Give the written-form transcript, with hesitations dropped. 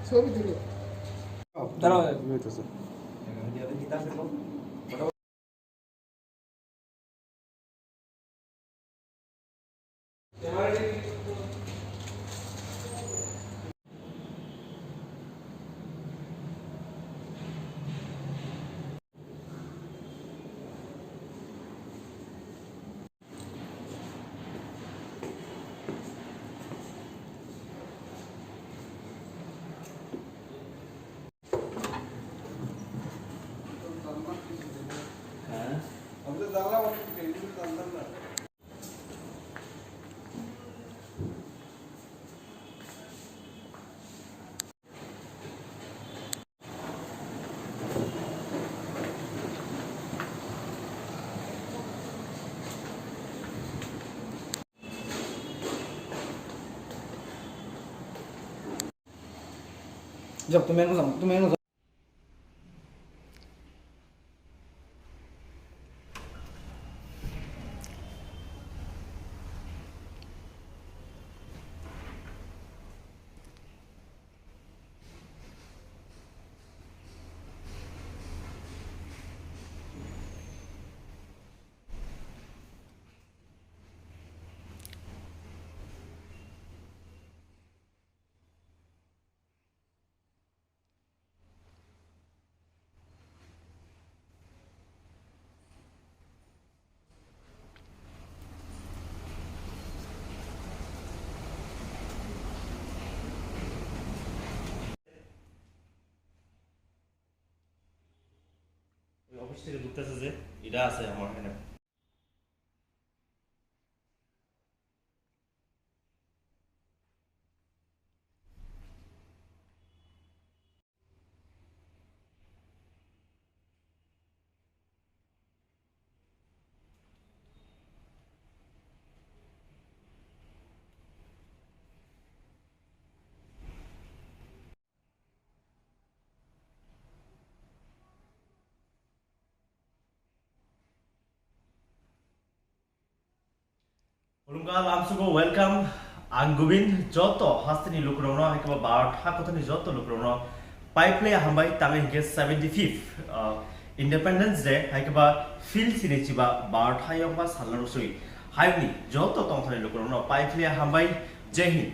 ছবি তুলো দাঁড়াও হইতেছে Jom, tumingin mo sa, tumingin mo sa. Office থেকে ঢুকতেছে যে এটা আছে আমার এখানে Ulunggal amsuko welcome Angubin joto hastini lukrono haikaba bar hakotani joto lukrono pipeline hambai tangai hingke 75th Independence Day haikaba feel sinichiba bar thayongba sallarusui haini joto tongthani lukrono pipeline hambai jai hind